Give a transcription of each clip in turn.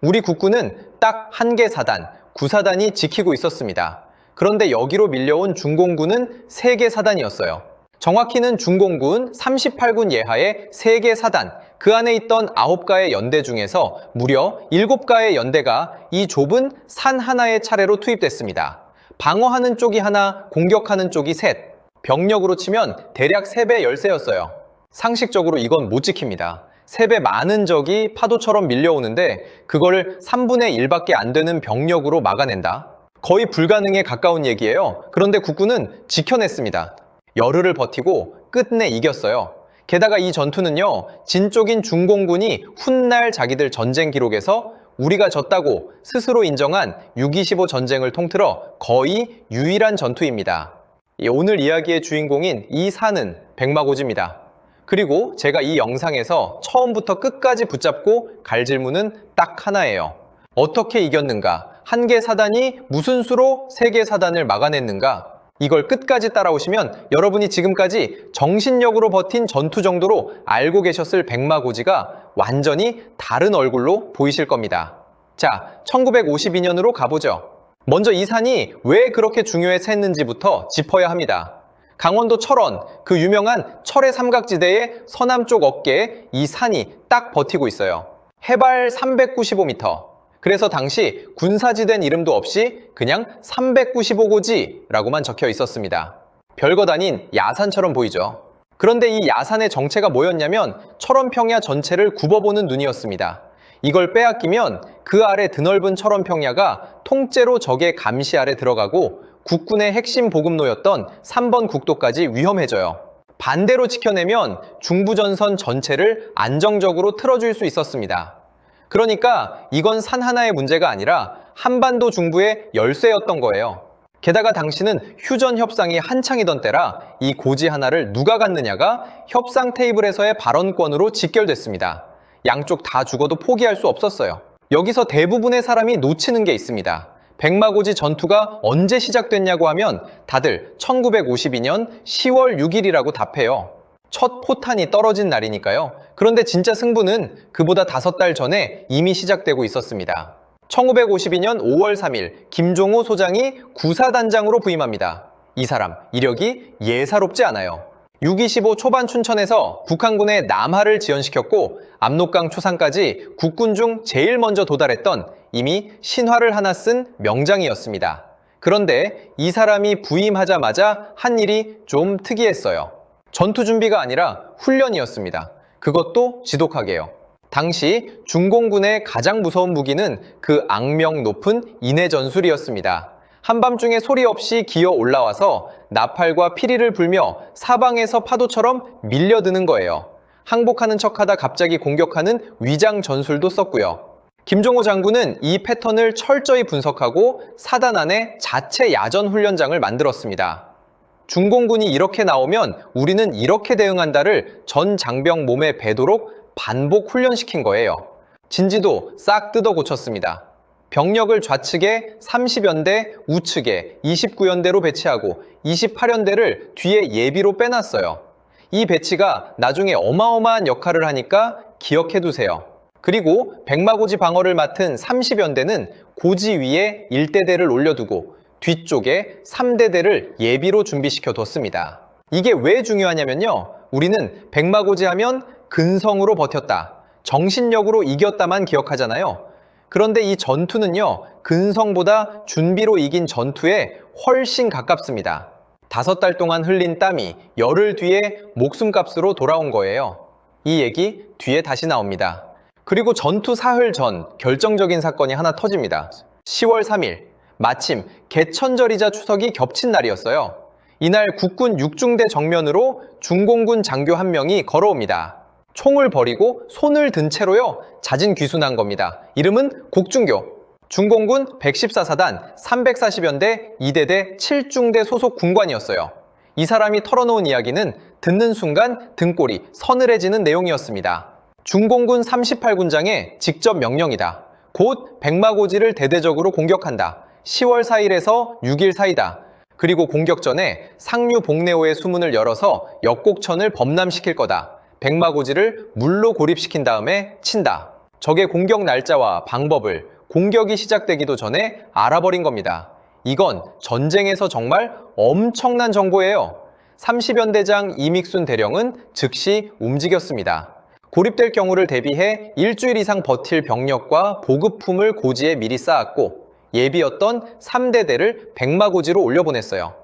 우리 국군은 딱 한 개 사단, 구사단이 지키고 있었습니다. 그런데 여기로 밀려온 중공군은 3개 사단이었어요. 정확히는 중공군 38군 예하의 3개 사단, 그 안에 있던 9가의 연대 중에서 무려 7가의 연대가 이 좁은 산 하나의 차례로 투입됐습니다. 방어하는 쪽이 하나, 공격하는 쪽이 셋. 병력으로 치면 대략 3배 열세였어요. 상식적으로 이건 못 지킵니다. 3배 많은 적이 파도처럼 밀려오는데 그걸 3분의 1밖에 안 되는 병력으로 막아낸다? 거의 불가능에 가까운 얘기예요. 그런데 국군은 지켜냈습니다. 열흘을 버티고 끝내 이겼어요. 게다가 이 전투는요, 진쪽인 중공군이 훗날 자기들 전쟁 기록에서 우리가 졌다고 스스로 인정한 6.25 전쟁을 통틀어 거의 유일한 전투입니다. 오늘 이야기의 주인공인 이 산은 백마고지입니다. 그리고 제가 이 영상에서 처음부터 끝까지 붙잡고 갈 질문은 딱 하나예요. 어떻게 이겼는가? 한 개 사단이 무슨 수로 3개 사단을 막아냈는가? 이걸 끝까지 따라오시면 여러분이 지금까지 정신력으로 버틴 전투 정도로 알고 계셨을 백마고지가 완전히 다른 얼굴로 보이실 겁니다. 자, 1952년으로 가보죠. 먼저 이 산이 왜 그렇게 중요해서 했는지부터 짚어야 합니다. 강원도 철원, 그 유명한 철의 삼각지대의 서남쪽 어깨에 이 산이 딱 버티고 있어요. 해발 395m. 그래서 당시 군사지대는 이름도 없이 그냥 395고지라고만 적혀 있었습니다. 별것 아닌 야산처럼 보이죠. 그런데 이 야산의 정체가 뭐였냐면 철원평야 전체를 굽어보는 눈이었습니다. 이걸 빼앗기면 그 아래 드넓은 철원평야가 통째로 적의 감시 아래 들어가고 국군의 핵심 보급로였던 3번 국도까지 위험해져요. 반대로 지켜내면 중부전선 전체를 안정적으로 틀어줄 수 있었습니다. 그러니까 이건 산 하나의 문제가 아니라 한반도 중부의 열쇠였던 거예요. 게다가 당시는 휴전 협상이 한창이던 때라 이 고지 하나를 누가 갖느냐가 협상 테이블에서의 발언권으로 직결됐습니다. 양쪽 다 죽어도 포기할 수 없었어요. 여기서 대부분의 사람이 놓치는 게 있습니다. 백마고지 전투가 언제 시작됐냐고 하면 다들 1952년 10월 6일이라고 답해요. 첫 포탄이 떨어진 날이니까요. 그런데 진짜 승부는 그보다 5달 전에 이미 시작되고 있었습니다. 1952년 5월 3일 김종호 소장이 구사단장으로 부임합니다. 이 사람 이력이 예사롭지 않아요. 6.25 초반 춘천에서 북한군의 남하를 지연시켰고 압록강 초상까지 국군 중 제일 먼저 도달했던 이미 신화를 하나 쓴 명장이었습니다. 그런데 이 사람이 부임하자마자 한 일이 좀 특이했어요. 전투 준비가 아니라 훈련이었습니다. 그것도 지독하게요. 당시 중공군의 가장 무서운 무기는 그 악명 높은 인해전술이었습니다. 한밤중에 소리 없이 기어 올라와서 나팔과 피리를 불며 사방에서 파도처럼 밀려드는 거예요. 항복하는 척하다 갑자기 공격하는 위장 전술도 썼고요. 김종호 장군은 이 패턴을 철저히 분석하고 사단 안에 자체 야전 훈련장을 만들었습니다. 중공군이 이렇게 나오면 우리는 이렇게 대응한다를 전 장병 몸에 배도록 반복 훈련시킨 거예요. 진지도 싹 뜯어 고쳤습니다. 병력을 좌측에 30연대, 우측에 29연대로 배치하고 28연대를 뒤에 예비로 빼놨어요. 이 배치가 나중에 어마어마한 역할을 하니까 기억해두세요. 그리고 백마고지 방어를 맡은 30연대는 고지 위에 1대대를 올려두고 뒤쪽에 3대대를 예비로 준비시켜 뒀습니다. 이게 왜 중요하냐면요. 우리는 백마고지 하면 근성으로 버텼다, 정신력으로 이겼다만 기억하잖아요. 그런데 이 전투는요, 근성보다 준비로 이긴 전투에 훨씬 가깝습니다. 5달 동안 흘린 땀이 열흘 뒤에 목숨값으로 돌아온 거예요. 이 얘기 뒤에 다시 나옵니다. 그리고 전투 사흘 전 결정적인 사건이 하나 터집니다. 10월 3일, 마침 개천절이자 추석이 겹친 날이었어요. 이날 국군 6중대 정면으로 중공군 장교 한 명이 걸어옵니다. 총을 버리고 손을 든 채로요, 자진 귀순한 겁니다. 이름은 곡중교. 중공군 114사단 340연대 2대대 7중대 소속 군관이었어요. 이 사람이 털어놓은 이야기는 듣는 순간 등골이 서늘해지는 내용이었습니다. 중공군 38군장의 직접 명령이다. 곧 백마고지를 대대적으로 공격한다. 10월 4일에서 6일 사이다. 그리고 공격 전에 상류 복내호의 수문을 열어서 역곡천을 범람시킬 거다. 백마고지를 물로 고립시킨 다음에 친다. 적의 공격 날짜와 방법을 공격이 시작되기도 전에 알아버린 겁니다. 이건 전쟁에서 정말 엄청난 정보예요. 30연대장 이믹순 대령은 즉시 움직였습니다. 고립될 경우를 대비해 일주일 이상 버틸 병력과 보급품을 고지에 미리 쌓았고 예비였던 3대대를 백마고지로 올려보냈어요.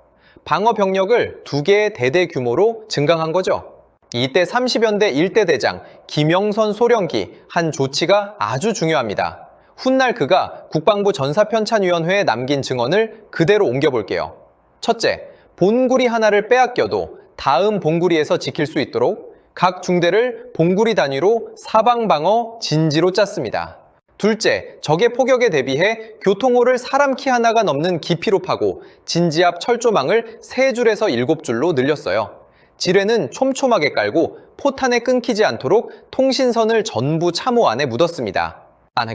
방어 병력을 2개의 대대 규모로 증강한 거죠. 이때 30연대 1대 대장 김영선 소령기 한 조치가 아주 중요합니다. 훗날 그가 국방부 전사편찬위원회에 남긴 증언을 그대로 옮겨볼게요. 첫째, 본구리 하나를 빼앗겨도 다음 본구리에서 지킬 수 있도록 각 중대를 본구리 단위로 사방방어 진지로 짰습니다. 둘째, 적의 포격에 대비해 교통호를 사람 키 하나가 넘는 깊이로 파고 진지 앞 철조망을 3줄에서 7줄로 늘렸어요. 지뢰는 촘촘하게 깔고 포탄에 끊기지 않도록 통신선을 전부 참호 안에 묻었습니다.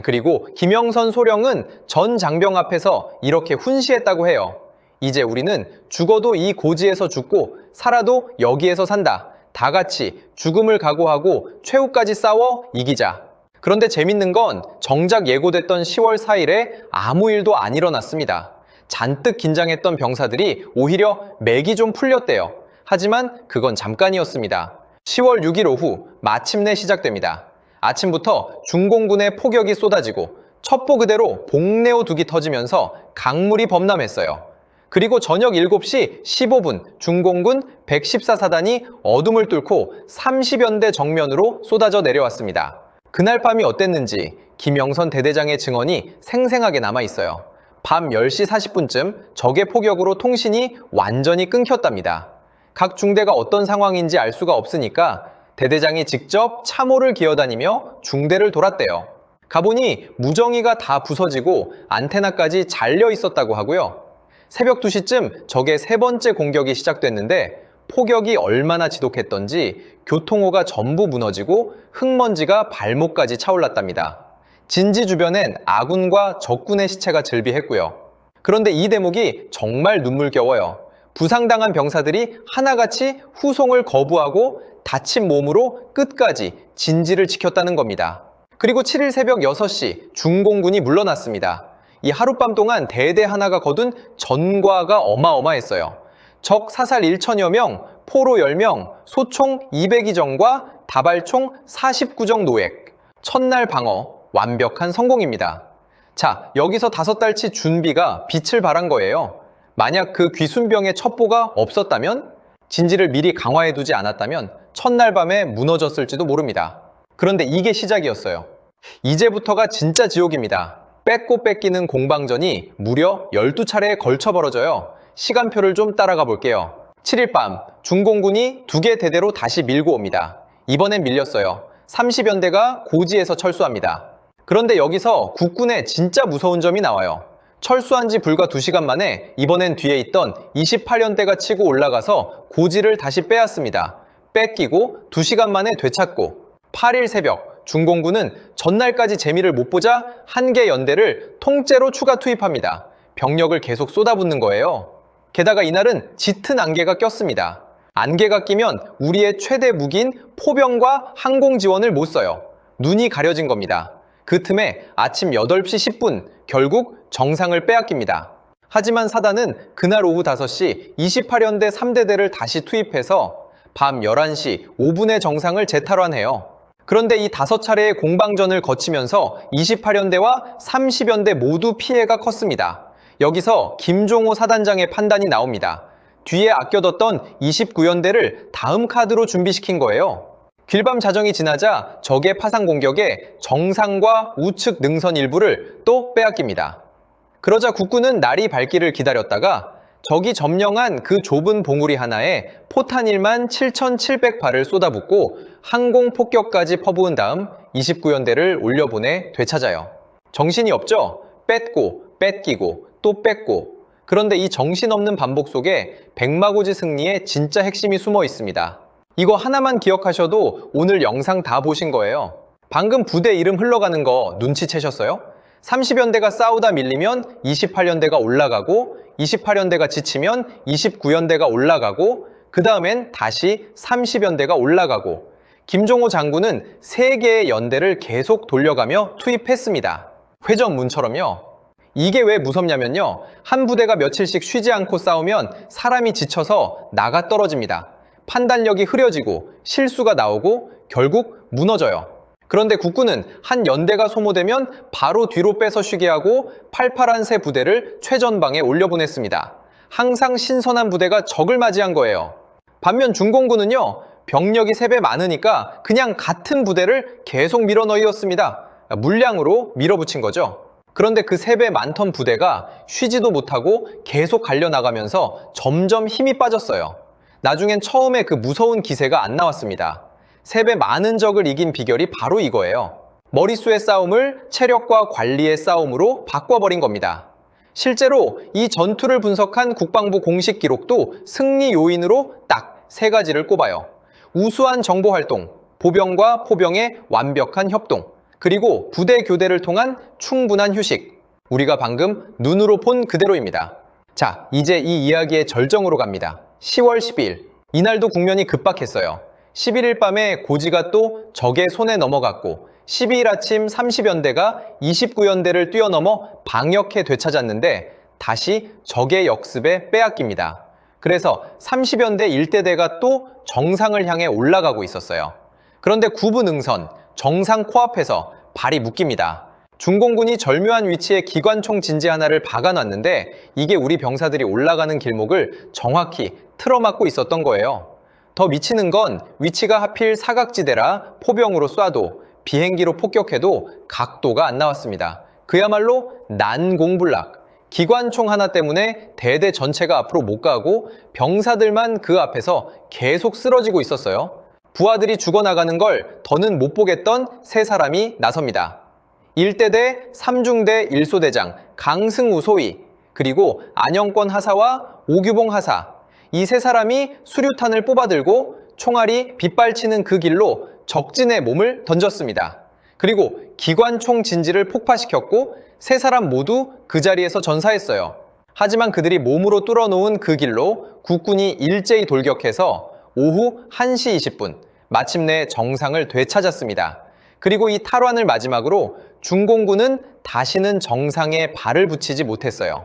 그리고 김영선 소령은 전 장병 앞에서 이렇게 훈시했다고 해요. 이제 우리는 죽어도 이 고지에서 죽고 살아도 여기에서 산다. 다 같이 죽음을 각오하고 최후까지 싸워 이기자. 그런데 재밌는 건 정작 예고됐던 10월 4일에 아무 일도 안 일어났습니다. 잔뜩 긴장했던 병사들이 오히려 맥이 좀 풀렸대요. 하지만 그건 잠깐이었습니다. 10월 6일 오후 마침내 시작됩니다. 아침부터 중공군의 포격이 쏟아지고 첩보 그대로 복내오둑이 터지면서 강물이 범람했어요. 그리고 저녁 7시 15분 중공군 114사단이 어둠을 뚫고 30연대 정면으로 쏟아져 내려왔습니다. 그날 밤이 어땠는지 김영선 대대장의 증언이 생생하게 남아있어요. 밤 10시 40분쯤 적의 포격으로 통신이 완전히 끊겼답니다. 각 중대가 어떤 상황인지 알 수가 없으니까 대대장이 직접 참호를 기어다니며 중대를 돌았대요. 가보니 무정이가 다 부서지고 안테나까지 잘려 있었다고 하고요. 새벽 2시쯤 적의 3번째 공격이 시작됐는데 포격이 얼마나 지독했던지 교통호가 전부 무너지고 흙먼지가 발목까지 차올랐답니다. 진지 주변엔 아군과 적군의 시체가 즐비했고요. 그런데 이 대목이 정말 눈물겨워요. 부상당한 병사들이 하나같이 후송을 거부하고 다친 몸으로 끝까지 진지를 지켰다는 겁니다. 그리고 7일 새벽 6시 중공군이 물러났습니다. 이 하룻밤 동안 대대 하나가 거둔 전과가 어마어마했어요. 적 사살 1천여 명, 포로 10명, 소총 202정과 다발총 49정 노획. 첫날 방어 완벽한 성공입니다. 자, 여기서 5달치 준비가 빛을 발한 거예요. 만약 그 귀순병의 첩보가 없었다면, 진지를 미리 강화해두지 않았다면 첫날 밤에 무너졌을지도 모릅니다. 그런데 이게 시작이었어요. 이제부터가 진짜 지옥입니다. 뺏고 뺏기는 공방전이 무려 12차례에 걸쳐 벌어져요. 시간표를 좀 따라가 볼게요. 7일 밤 중공군이 2개 대대로 다시 밀고 옵니다. 이번엔 밀렸어요. 30연대가 고지에서 철수합니다. 그런데 여기서 국군의 진짜 무서운 점이 나와요. 철수한 지 불과 2시간 만에 이번엔 뒤에 있던 28연대가 치고 올라가서 고지를 다시 빼앗습니다. 뺏기고 2시간 만에 되찾고 8일 새벽 중공군은 전날까지 재미를 못 보자 한 개 연대를 통째로 추가 투입합니다. 병력을 계속 쏟아붓는 거예요. 게다가 이날은 짙은 안개가 꼈습니다. 안개가 끼면 우리의 최대 무기인 포병과 항공 지원을 못 써요. 눈이 가려진 겁니다. 그 틈에 아침 8시 10분 결국 정상을 빼앗깁니다. 하지만 사단은 그날 오후 5시 28연대 3대대를 다시 투입해서 밤 11시 5분에 정상을 재탈환해요. 그런데 이 5차례의 공방전을 거치면서 28연대와 30연대 모두 피해가 컸습니다. 여기서 김종호 사단장의 판단이 나옵니다. 뒤에 아껴뒀던 29연대를 다음 카드로 준비시킨 거예요. 길밤 자정이 지나자 적의 파상 공격에 정상과 우측 능선 일부를 또 빼앗깁니다. 그러자 국군은 날이 밝기를 기다렸다가 적이 점령한 그 좁은 봉우리 하나에 포탄 1만 7,700발을 쏟아붓고 항공 폭격까지 퍼부은 다음 29연대를 올려보내 되찾아요. 정신이 없죠? 뺏고 뺏기고 또 뺏고. 그런데 이 정신없는 반복 속에 백마고지 승리의 진짜 핵심이 숨어 있습니다. 이거 하나만 기억하셔도 오늘 영상 다 보신 거예요. 방금 부대 이름 흘러가는 거 눈치채셨어요? 30연대가 싸우다 밀리면 28연대가 올라가고 28연대가 지치면 29연대가 올라가고 그 다음엔 다시 30연대가 올라가고 김종호 장군은 3개의 연대를 계속 돌려가며 투입했습니다. 회전문처럼요. 이게 왜 무섭냐면요. 한 부대가 며칠씩 쉬지 않고 싸우면 사람이 지쳐서 나가 떨어집니다. 판단력이 흐려지고 실수가 나오고 결국 무너져요. 그런데 국군은 한 연대가 소모되면 바로 뒤로 빼서 쉬게 하고 팔팔한 새 부대를 최전방에 올려보냈습니다. 항상 신선한 부대가 적을 맞이한 거예요. 반면 중공군은요. 병력이 3배 많으니까 그냥 같은 부대를 계속 밀어넣었습니다. 물량으로 밀어붙인 거죠. 그런데 그 3배 많던 부대가 쉬지도 못하고 계속 갈려나가면서 점점 힘이 빠졌어요. 나중엔 처음에 그 무서운 기세가 안 나왔습니다. 3배 많은 적을 이긴 비결이 바로 이거예요. 머릿수의 싸움을 체력과 관리의 싸움으로 바꿔버린 겁니다. 실제로 이 전투를 분석한 국방부 공식 기록도 승리 요인으로 딱 3가지를 꼽아요. 우수한 정보활동, 보병과 포병의 완벽한 협동, 그리고 부대 교대를 통한 충분한 휴식. 우리가 방금 눈으로 본 그대로입니다. 자, 이제 이 이야기의 절정으로 갑니다. 10월 12일, 이날도 국면이 급박했어요. 11일 밤에 고지가 또 적의 손에 넘어갔고 12일 아침 30연대가 29연대를 뛰어넘어 방역해 되찾았는데 다시 적의 역습에 빼앗깁니다. 그래서 30연대 일대대가 또 정상을 향해 올라가고 있었어요. 그런데 구분응선, 정상 코앞에서 발이 묶입니다. 중공군이 절묘한 위치에 기관총 진지 하나를 박아놨는데 이게 우리 병사들이 올라가는 길목을 정확히 틀어막고 있었던 거예요. 더 미치는 건 위치가 하필 사각지대라 포병으로 쏴도 비행기로 폭격해도 각도가 안 나왔습니다. 그야말로 난공불락. 기관총 하나 때문에 대대 전체가 앞으로 못 가고 병사들만 그 앞에서 계속 쓰러지고 있었어요. 부하들이 죽어나가는 걸 더는 못 보겠던 3사람이 나섭니다. 1대대 3중대 1소대장 강승우 소위, 그리고 안영권 하사와 오규봉 하사, 이 3사람이 수류탄을 뽑아들고 총알이 빗발치는 그 길로 적진의 몸을 던졌습니다. 그리고 기관총 진지를 폭파시켰고 3사람 모두 그 자리에서 전사했어요. 하지만 그들이 몸으로 뚫어놓은 그 길로 국군이 일제히 돌격해서 오후 1시 20분 마침내 정상을 되찾았습니다. 그리고 이 탈환을 마지막으로 중공군은 다시는 정상에 발을 붙이지 못했어요.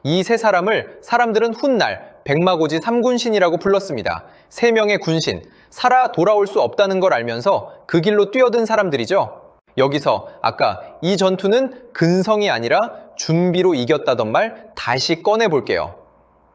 이 3사람을 사람들은 훗날 백마고지 3군신이라고 불렀습니다. 3명의 군신, 살아 돌아올 수 없다는 걸 알면서 그 길로 뛰어든 사람들이죠. 여기서 아까 이 전투는 근성이 아니라 준비로 이겼다던 말 다시 꺼내볼게요.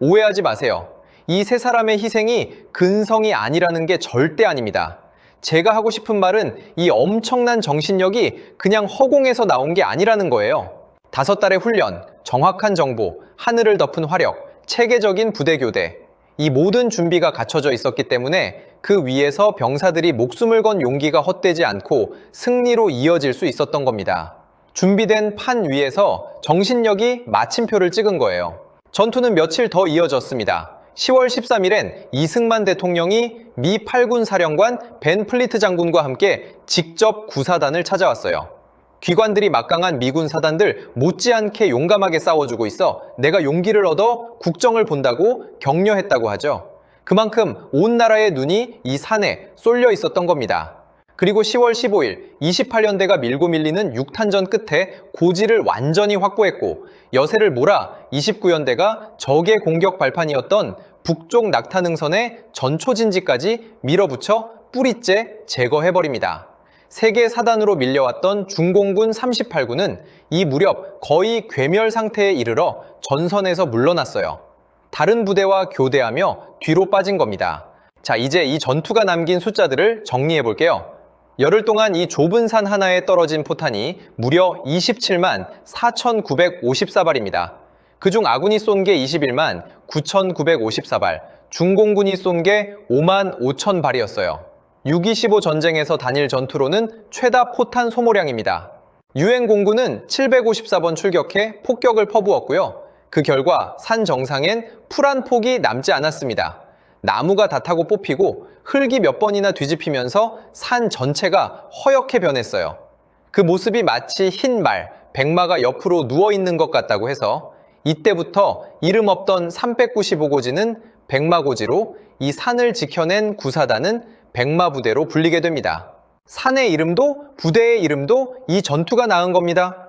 오해하지 마세요. 이 3사람의 희생이 근성이 아니라는 게 절대 아닙니다. 제가 하고 싶은 말은 이 엄청난 정신력이 그냥 허공에서 나온 게 아니라는 거예요. 5달의 훈련, 정확한 정보, 하늘을 덮은 화력, 체계적인 부대 교대, 이 모든 준비가 갖춰져 있었기 때문에 그 위에서 병사들이 목숨을 건 용기가 헛되지 않고 승리로 이어질 수 있었던 겁니다. 준비된 판 위에서 정신력이 마침표를 찍은 거예요. 전투는 며칠 더 이어졌습니다. 10월 13일엔 이승만 대통령이 미 8군 사령관 벤 플리트 장군과 함께 직접 구사단을 찾아왔어요. 귀관들이 막강한 미군 사단들 못지않게 용감하게 싸워주고 있어 내가 용기를 얻어 국정을 본다고 격려했다고 하죠. 그만큼 온 나라의 눈이 이 산에 쏠려 있었던 겁니다. 그리고 10월 15일 28연대가 밀고 밀리는 6탄전 끝에 고지를 완전히 확보했고 여세를 몰아 29연대가 적의 공격 발판이었던 북쪽 낙탄응선의 전초진지까지 밀어붙여 뿌리째 제거해버립니다. 세계 사단으로 밀려왔던 중공군 38군은 이 무렵 거의 괴멸 상태에 이르러 전선에서 물러났어요. 다른 부대와 교대하며 뒤로 빠진 겁니다. 자, 이제 이 전투가 남긴 숫자들을 정리해 볼게요. 열흘 동안 이 좁은 산 하나에 떨어진 포탄이 무려 27만 4,954발입니다. 그중 아군이 쏜 게 21만 9,954발, 중공군이 쏜 게 5만 5천 발이었어요. 6.25 전쟁에서 단일 전투로는 최다 포탄 소모량입니다. 유엔 공군은 754번 출격해 폭격을 퍼부었고요. 그 결과 산 정상엔 풀 한 폭이 남지 않았습니다. 나무가 다 타고 뽑히고 흙이 몇 번이나 뒤집히면서 산 전체가 허옇게 변했어요. 그 모습이 마치 흰 말, 백마가 옆으로 누워있는 것 같다고 해서 이때부터 이름 없던 395고지는 백마고지로 이 산을 지켜낸 구사단은 백마부대로 불리게 됩니다. 산의 이름도 부대의 이름도 이 전투가 낳은 겁니다.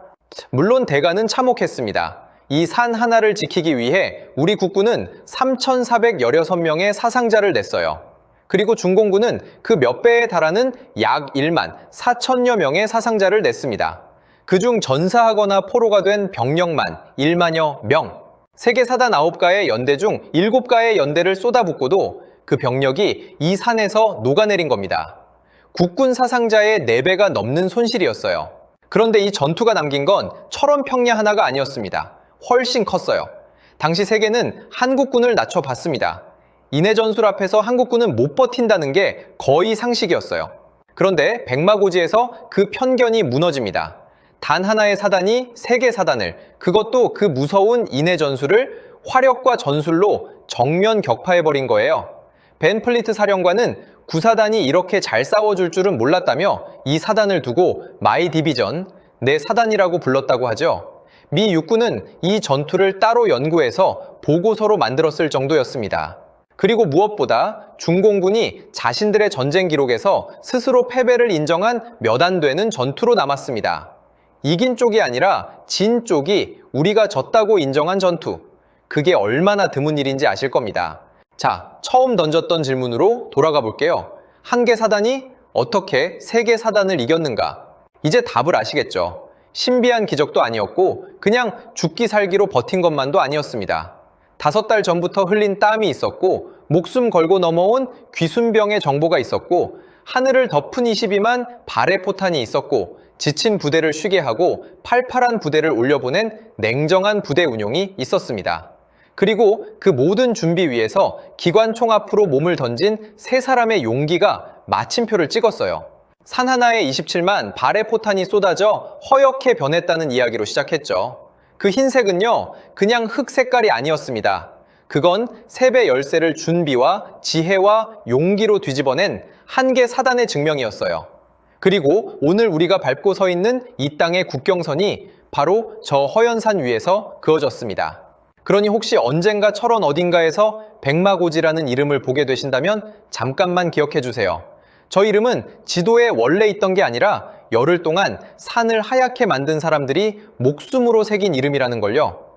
물론 대가는 참혹했습니다. 이 산 하나를 지키기 위해 우리 국군은 3,416명의 사상자를 냈어요. 그리고 중공군은 그 몇 배에 달하는 약 1만 4천여 명의 사상자를 냈습니다. 그중 전사하거나 포로가 된 병력만 1만여 명. 세계 사단 9가의 연대 중 7가의 연대를 쏟아붓고도 그 병력이 이 산에서 녹아내린 겁니다. 국군 사상자의 4배가 넘는 손실이었어요. 그런데 이 전투가 남긴 건 철원평야 하나가 아니었습니다. 훨씬 컸어요. 당시 세계는 한국군을 낮춰봤습니다. 인해 전술 앞에서 한국군은 못 버틴다는 게 거의 상식이었어요. 그런데 백마고지에서 그 편견이 무너집니다. 단 하나의 사단이 세계 사단을, 그것도 그 무서운 인해 전술을 화력과 전술로 정면 격파해버린 거예요. 벤 플리트 사령관은 구사단이 이렇게 잘 싸워줄 줄은 몰랐다며 이 사단을 두고 마이 디비전, 내 사단이라고 불렀다고 하죠. 미 육군은 이 전투를 따로 연구해서 보고서로 만들었을 정도였습니다. 그리고 무엇보다 중공군이 자신들의 전쟁 기록에서 스스로 패배를 인정한 몇 안 되는 전투로 남았습니다. 이긴 쪽이 아니라 진 쪽이 우리가 졌다고 인정한 전투. 그게 얼마나 드문 일인지 아실 겁니다. 자, 처음 던졌던 질문으로 돌아가 볼게요. 한 개 사단이 어떻게 세 개 사단을 이겼는가? 이제 답을 아시겠죠? 신비한 기적도 아니었고 그냥 죽기 살기로 버틴 것만도 아니었습니다. 5달 전부터 흘린 땀이 있었고 목숨 걸고 넘어온 귀순병의 정보가 있었고 하늘을 덮은 22만 발의 포탄이 있었고 지친 부대를 쉬게 하고 팔팔한 부대를 올려보낸 냉정한 부대 운용이 있었습니다. 그리고 그 모든 준비 위에서 기관총 앞으로 몸을 던진 3사람의 용기가 마침표를 찍었어요. 산 하나에 27만 발의 포탄이 쏟아져 허옇게 변했다는 이야기로 시작했죠. 그 흰색은요, 그냥 흙 색깔이 아니었습니다. 그건 3배 열쇠를 준비와 지혜와 용기로 뒤집어낸 한 개 사단의 증명이었어요. 그리고 오늘 우리가 밟고 서 있는 이 땅의 국경선이 바로 저 허연산 위에서 그어졌습니다. 그러니 혹시 언젠가 철원 어딘가에서 백마고지라는 이름을 보게 되신다면 잠깐만 기억해 주세요. 저 이름은 지도에 원래 있던 게 아니라 열흘 동안 산을 하얗게 만든 사람들이 목숨으로 새긴 이름이라는 걸요.